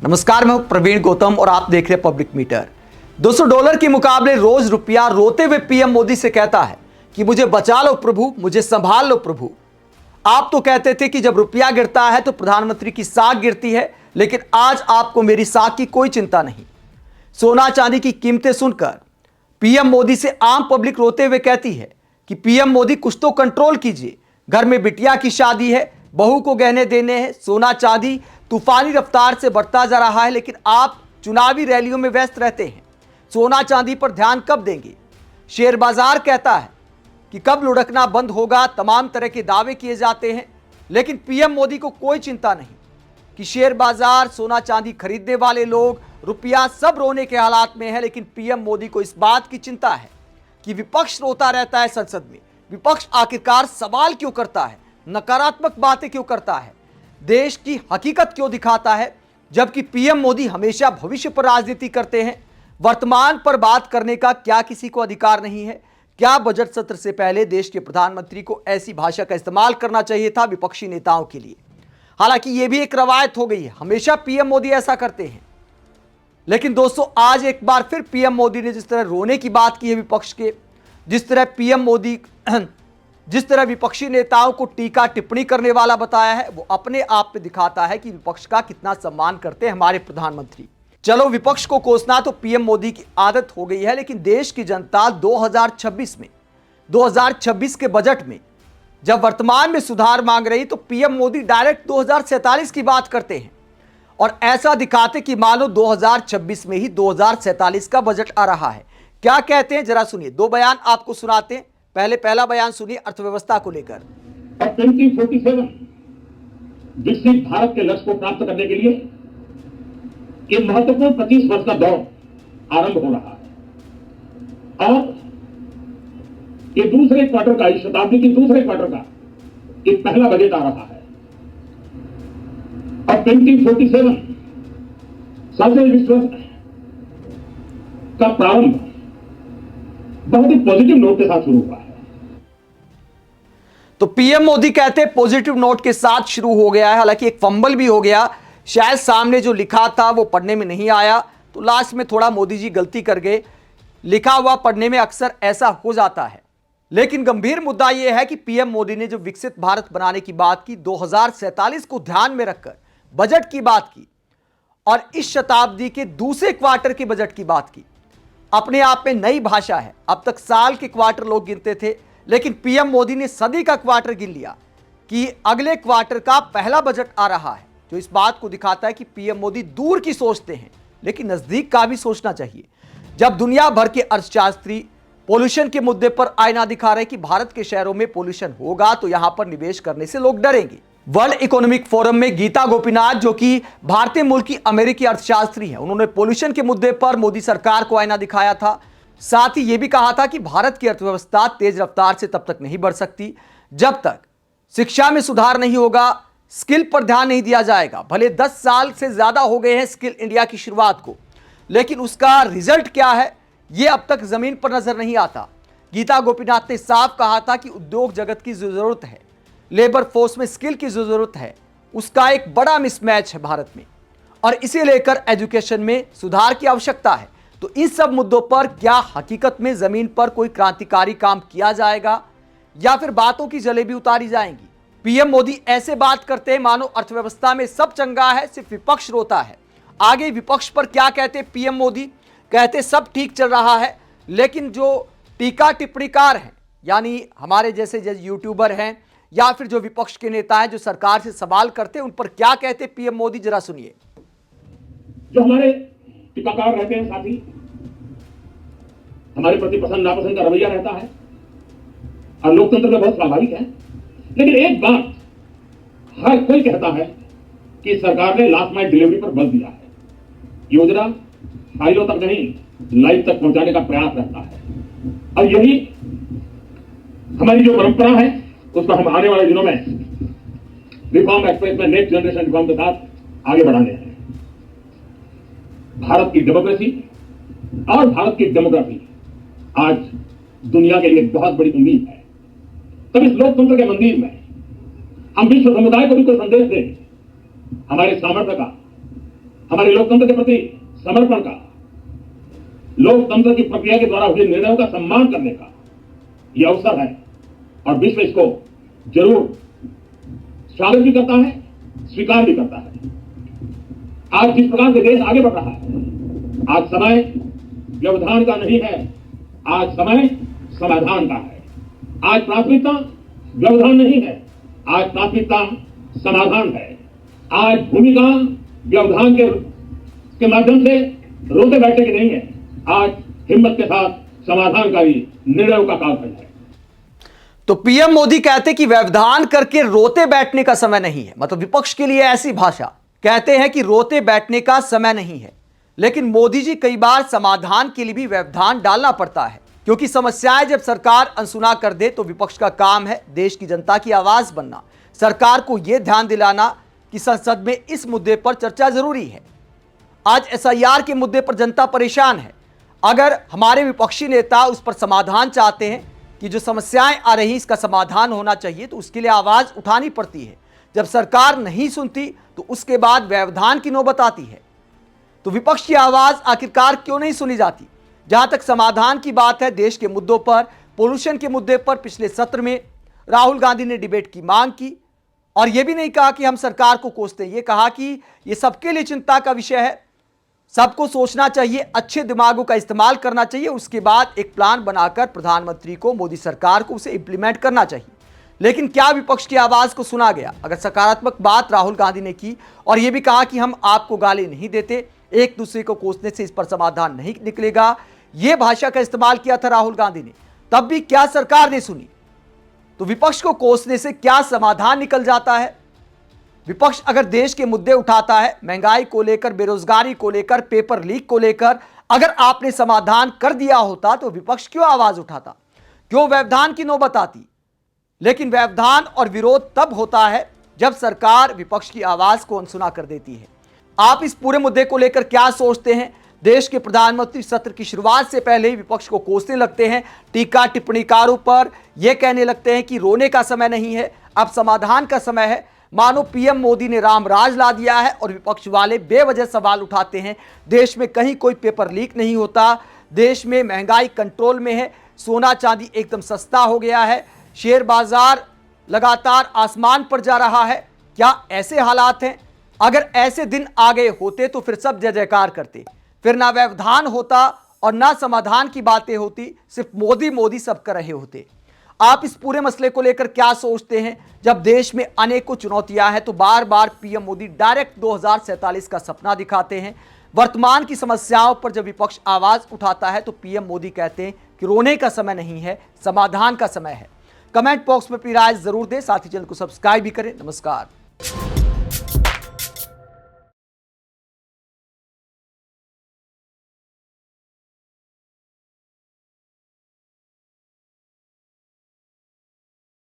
नमस्कार, मैं हूं प्रवीण गौतम और आप देख रहे हैं पब्लिक मीटर। $200 के मुकाबले रोज रुपया रोते हुए पीएम मोदी से कहता है कि मुझे बचा लो प्रभु, मुझे संभाल लो प्रभु। आप तो कहते थे कि जब रुपया गिरता है तो प्रधानमंत्री की साख गिरती है, लेकिन आज आपको मेरी साख की कोई चिंता नहीं। सोना चांदी की कीमतें सुनकर पीएम मोदी से आम पब्लिक रोते हुए कहती है कि पीएम मोदी कुछ तो कंट्रोल कीजिए। घर में बिटिया की शादी है, बहू को गहने देने हैं, सोना चांदी तूफानी रफ्तार से बढ़ता जा रहा है, लेकिन आप चुनावी रैलियों में व्यस्त रहते हैं। सोना चांदी पर ध्यान कब देंगे? शेयर बाजार कहता है कि कब लुढ़कना बंद होगा। तमाम तरह के दावे किए जाते हैं, लेकिन पीएम मोदी को कोई चिंता नहीं कि शेयर बाजार, सोना चांदी खरीदने वाले लोग, रुपया सब रोने के हालात में है। लेकिन पीएम मोदी को इस बात की चिंता है कि विपक्ष रोता रहता है संसद में। विपक्ष आखिरकार सवाल क्यों करता है, नकारात्मक बातें क्यों करता है, देश की हकीकत क्यों दिखाता है, जबकि पीएम मोदी हमेशा भविष्य पर राजनीति करते हैं। वर्तमान पर बात करने का क्या किसी को अधिकार नहीं है? क्या बजट सत्र से पहले देश के प्रधानमंत्री को ऐसी भाषा का इस्तेमाल करना चाहिए था विपक्षी नेताओं के लिए? हालांकि यह भी एक रवायत हो गई है, हमेशा पीएम मोदी ऐसा करते हैं। लेकिन दोस्तों, आज एक बार फिर पीएम मोदी ने जिस तरह रोने की बात की है विपक्ष के, जिस तरह पीएम मोदी जिस तरह विपक्षी नेताओं को टीका टिप्पणी करने वाला बताया है, वो अपने आप में दिखाता है कि विपक्ष का कितना सम्मान करते हैं हमारे प्रधानमंत्री। चलो, विपक्ष को कोसना तो पीएम मोदी की आदत हो गई है, लेकिन देश की जनता 2026 के बजट में जब वर्तमान में सुधार मांग रही तो पीएम मोदी डायरेक्ट 2047 की बात करते हैं और ऐसा दिखाते कि मानो 2026 में ही 2047 का बजट आ रहा है। क्या कहते हैं जरा सुनिए, दो बयान आपको सुनाते हैं। पहले पहला बयान सुनिए अर्थव्यवस्था को लेकर। 2047 विकसित भारत के लक्ष्य को प्राप्त करने के लिए एक महत्वपूर्ण 25 वर्ष का दौर आरंभ हो रहा है और ये दूसरे क्वार्टर का, इस शताब्दी के दूसरे क्वार्टर का एक पहला बजट आ रहा है। और 2047 सबसे विश्व का प्रारंभ बहुत ही पॉजिटिव नोट के साथ शुरू हुआ है। तो पीएम मोदी कहते हैं पॉजिटिव नोट के साथ शुरू हो गया है। हालांकि एक फंबल भी हो गया, शायद सामने जो लिखा था वो पढ़ने में नहीं आया, तो लास्ट में थोड़ा मोदी जी गलती कर गए। लिखा हुआ पढ़ने में अक्सर ऐसा हो जाता है। लेकिन गंभीर मुद्दा यह है कि पीएम मोदी ने जो विकसित भारत बनाने की बात की, 2047 को ध्यान में रखकर बजट की बात की और इस शताब्दी के दूसरे क्वार्टर के बजट की बात की, अपने आप में नई भाषा है। अब तक साल के क्वार्टर लोग गिनते थे, लेकिन पीएम मोदी ने सदी का क्वार्टर गिन लिया कि अगले क्वार्टर का पहला बजट आ रहा है, जो इस बात को दिखाता है कि पीएम मोदी दूर की सोचते हैं, लेकिन नजदीक का भी सोचना चाहिए। जब दुनिया भर के अर्थशास्त्री पोल्यूशन के मुद्दे पर आईना दिखा रहे कि भारत के शहरों में पोल्यूशन होगा तो यहां पर निवेश करने से लोग डरेंगे। वर्ल्ड इकोनॉमिक फोरम में गीता गोपीनाथ, जो कि भारतीय मूल की अमेरिकी अर्थशास्त्री हैं, उन्होंने पोल्यूशन के मुद्दे पर मोदी सरकार को आईना दिखाया था। साथ ही यह भी कहा था कि भारत की अर्थव्यवस्था तेज रफ्तार से तब तक नहीं बढ़ सकती जब तक शिक्षा में सुधार नहीं होगा, स्किल पर ध्यान नहीं दिया जाएगा। भले 10 साल से ज्यादा हो गए हैं स्किल इंडिया की शुरुआत को, लेकिन उसका रिजल्ट क्या है यह अब तक जमीन पर नजर नहीं आता। गीता गोपीनाथ ने साफ कहा था कि उद्योग जगत की जो जरूरत है, लेबर फोर्स में स्किल की जो जरूरत है, उसका एक बड़ा मिसमैच है भारत में, और इसे लेकर एजुकेशन में सुधार की आवश्यकता है। तो इन सब मुद्दों पर क्या हकीकत में जमीन पर कोई क्रांतिकारी काम किया जाएगा या फिर बातों की जलेबी उतारी जाएंगी? पीएम मोदी ऐसे बात करते हैं मानो अर्थव्यवस्था में सब चंगा है, सिर्फ विपक्ष रोता है। आगे विपक्ष पर क्या कहते हैं पीएम मोदी? कहते सब ठीक चल रहा है, लेकिन जो टीका टिप्पणीकार हैं, यानी हमारे जैसे यूट्यूबर हैं या फिर जो विपक्ष के नेता हैं जो सरकार से सवाल करते हैं, उन पर क्या कहते पीएम मोदी, जरा सुनिए। जो हमारे टीकाकार रहते हैं, साथी हमारे प्रति पसंद नापसंद का रवैया रहता है और लोकतंत्र में बहुत स्वाभाविक है। लेकिन एक बात हर कोई कहता है कि सरकार ने लास्ट माइल डिलीवरी पर बल दिया है। योजना फाइलों तक नहीं, लाइव तक पहुंचाने का प्रयास रहता है और यही हमारी जो परंपरा है उसको हम आने वाले दिनों में रिफॉर्म एक्सप्रेस में नेक्स्ट जनरेशन रिफॉर्म के साथ आगे बढ़ाने हैं। भारत की डेमोक्रेसी और भारत की डेमोग्राफी आज दुनिया के लिए बहुत बड़ी उम्मीद है। तब इस लोकतंत्र के मंदिर में हम विश्व समुदाय को भी कोई संदेश दें हमारे सामर्थ्य का, हमारे लोकतंत्र के प्रति समर्पण का, लोकतंत्र की प्रक्रिया के द्वारा हुए निर्णयों का सम्मान करने का यह अवसर है और विश्व इसको जरूर स्वागत भी करता है, स्वीकार भी करता है। आज जिस प्रकार से देश आगे बढ़ रहा है, आज समय व्यवधान का नहीं है, आज समय समाधान का है। आज प्राथमिकता व्यवधान नहीं है, आज प्राथमिकता समाधान है। आज भूमिका व्यवधान के माध्यम से रोते बैठने की नहीं है, आज हिम्मत के साथ समाधान का ही निर्णयों का कालखंड है। तो पीएम मोदी कहते कि व्यवधान करके रोते बैठने का समय नहीं है। मतलब विपक्ष के लिए ऐसी भाषा, कहते हैं कि रोते बैठने का समय नहीं है। लेकिन मोदी जी कई बार समाधान के लिए भी व्यवधान डालना पड़ता है, क्योंकि समस्याएं जब सरकार अनसुना कर दे तो विपक्ष का काम है देश की जनता की आवाज बनना, सरकार को यह ध्यान दिलाना कि संसद में इस मुद्दे पर चर्चा जरूरी है। आज एसआईआर के मुद्दे पर जनता परेशान है। अगर हमारे विपक्षी नेता उस पर समाधान चाहते हैं कि जो समस्याएं आ रही इसका समाधान होना चाहिए, तो उसके लिए आवाज उठानी पड़ती है। जब सरकार नहीं सुनती तो उसके बाद व्यवधान की नौबत आती है। तो विपक्ष की आवाज आखिरकार क्यों नहीं सुनी जाती? जहां तक समाधान की बात है, देश के मुद्दों पर, पोल्यूशन के मुद्दे पर पिछले सत्र में राहुल गांधी ने डिबेट की मांग की और यह भी नहीं कहा कि हम सरकार को कोसते, ये कहा कि यह सबके लिए चिंता का विषय है, सबको सोचना चाहिए, अच्छे दिमागों का इस्तेमाल करना चाहिए, उसके बाद एक प्लान बनाकर प्रधानमंत्री को, मोदी सरकार को उसे इंप्लीमेंट करना चाहिए। लेकिन क्या विपक्ष की आवाज को सुना गया? अगर सकारात्मक बात राहुल गांधी ने की और यह भी कहा कि हम आपको गाली नहीं देते, एक दूसरे को कोसने से इस पर समाधान नहीं निकलेगा, यह भाषा का इस्तेमाल किया था राहुल गांधी ने, तब भी क्या सरकार ने सुनी? तो विपक्ष को कोसने से क्या समाधान निकल जाता है? विपक्ष अगर देश के मुद्दे उठाता है, महंगाई को लेकर, बेरोजगारी को लेकर, पेपर लीक को लेकर, अगर आपने समाधान कर दिया होता तो विपक्ष क्यों आवाज उठाता, क्यों व्यवधान की नौबत आती? लेकिन व्यवधान और विरोध तब होता है जब सरकार विपक्ष की आवाज को अनसुना कर देती है। आप इस पूरे मुद्दे को लेकर क्या सोचते हैं? देश के प्रधानमंत्री सत्र की शुरुआत से पहले ही विपक्ष को कोसने लगते हैं, टीका टिप्पणीकारों पर यह कहने लगते हैं कि रोने का समय नहीं है, अब समाधान का समय है। मानो पीएम मोदी ने राम राज ला दिया है और विपक्ष वाले बेवजह सवाल उठाते हैं। देश में कहीं कोई पेपर लीक नहीं होता, देश में महंगाई कंट्रोल में है, सोना चांदी एकदम सस्ता हो गया है, शेयर बाजार लगातार आसमान पर जा रहा है। क्या ऐसे हालात हैं? अगर ऐसे दिन आ गए होते तो फिर सब जय जयकार करते, फिर ना व्यवधान होता और ना समाधान की बातें होती, सिर्फ मोदी मोदी सब कर रहे होते। आप इस पूरे मसले को लेकर क्या सोचते हैं? जब देश में अनेकों चुनौतियां हैं तो बार बार पीएम मोदी डायरेक्ट 2047 का सपना दिखाते हैं। वर्तमान की समस्याओं पर जब विपक्ष आवाज उठाता है तो पीएम मोदी कहते हैं कि रोने का समय नहीं है, समाधान का समय है। कमेंट बॉक्स में अपनी राय जरूर दें, साथ ही चैनल को सब्सक्राइब भी करें। नमस्कार।